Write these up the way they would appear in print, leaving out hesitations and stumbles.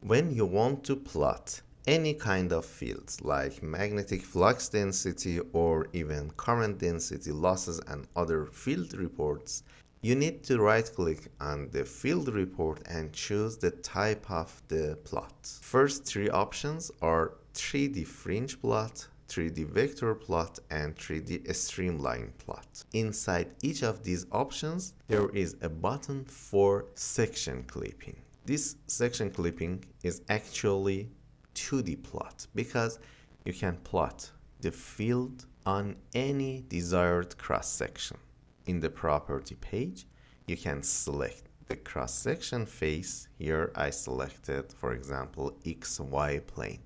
When you want to plot any kind of fields like magnetic flux density or even current density, losses, and other field reports, you need to right-click on the field report and choose the type of the plot. First three options are 3D fringe plot, 3D vector plot, and 3D streamline plot. Inside each of these options, there is a button for section clipping. This section clipping is actually 2D plot because you can plot the field on any desired cross section. In the property page, you can select the cross section face. Here I selected, for example, XY plane,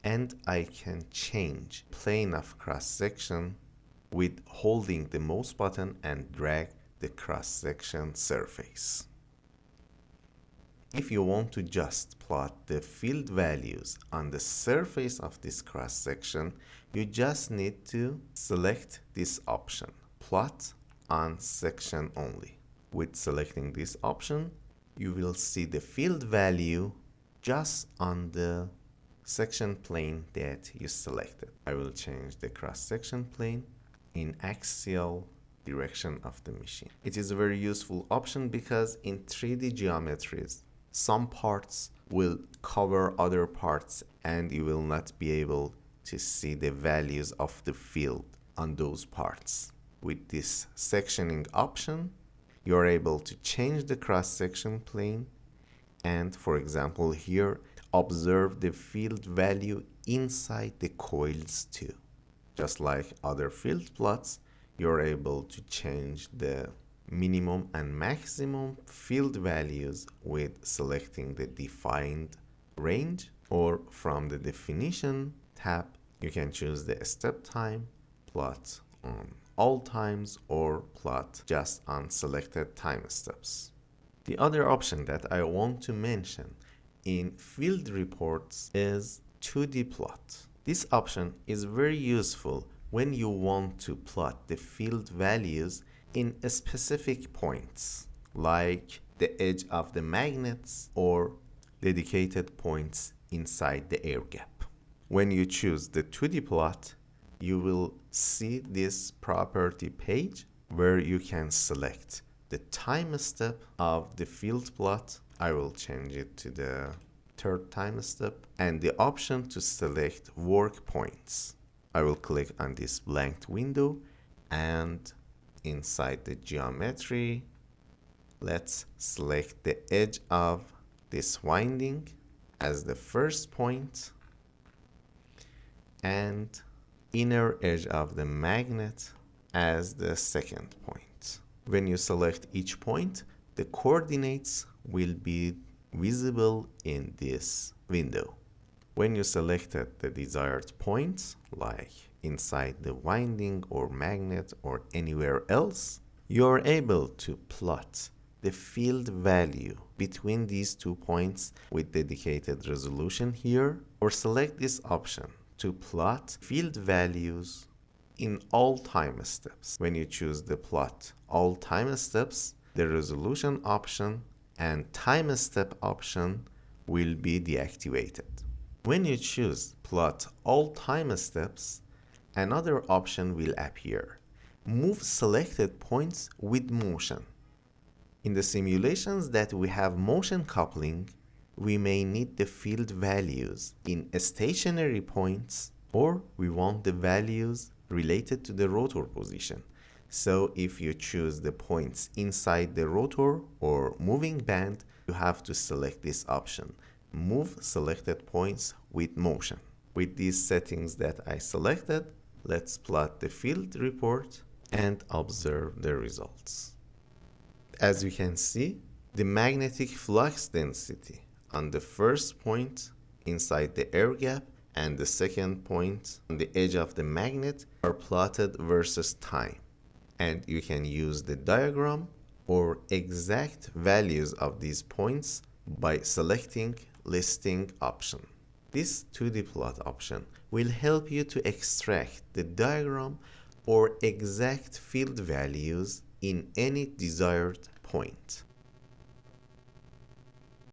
and I can change plane of cross section with holding the mouse button and drag the cross section surface. If you want to just plot the field values on the surface of this cross section, you just need to select this option, plot on section only. With selecting this option, you will see the field value just on the section plane that you selected. I will change the cross section plane in axial direction of the machine. It is a very useful option because in 3D geometries, some parts will cover other parts and you will not be able to see the values of the field on those parts. With this sectioning option, you are able to change the cross-section plane and, for example, here observe the field value inside the coils too. Just like other field plots, you're able to change the minimum and maximum field values with selecting the defined range, or from the definition tab, you can choose the step time, plot on all times, or plot just on selected time steps. The other option that I want to mention in field reports is 2D plot. This option is very useful when you want to plot the field values in specific points, like the edge of the magnets or dedicated points inside the air gap. When you choose the 2D plot, you will see this property page where you can select the time step of the field plot. I will change it to the third time step, and the option to select work points. I will click on this blank window, and inside the geometry, let's select the edge of this winding as the first point and inner edge of the magnet as the second point. When you select each point, the coordinates will be visible in this window. When you selected the desired points, like inside the winding or magnet or anywhere else, you are able to plot the field value between these 2 points with dedicated resolution here, or select this option to plot field values in all time steps. When you choose the plot all time steps, the resolution option and time step option will be deactivated. When you choose plot all time steps, another option will appear. Move selected points with motion. In the simulations that we have motion coupling, we may need the field values in stationary points, or we want the values related to the rotor position. So if you choose the points inside the rotor or moving band, you have to select this option, move selected points with motion. With these settings that I selected, let's plot the field report and observe the results. As you can see, the magnetic flux density on the first point inside the air gap and the second point on the edge of the magnet are plotted versus time. And you can use the diagram or exact values of these points by selecting listing option. This 2D plot option will help you to extract the diagram or exact field values in any desired point.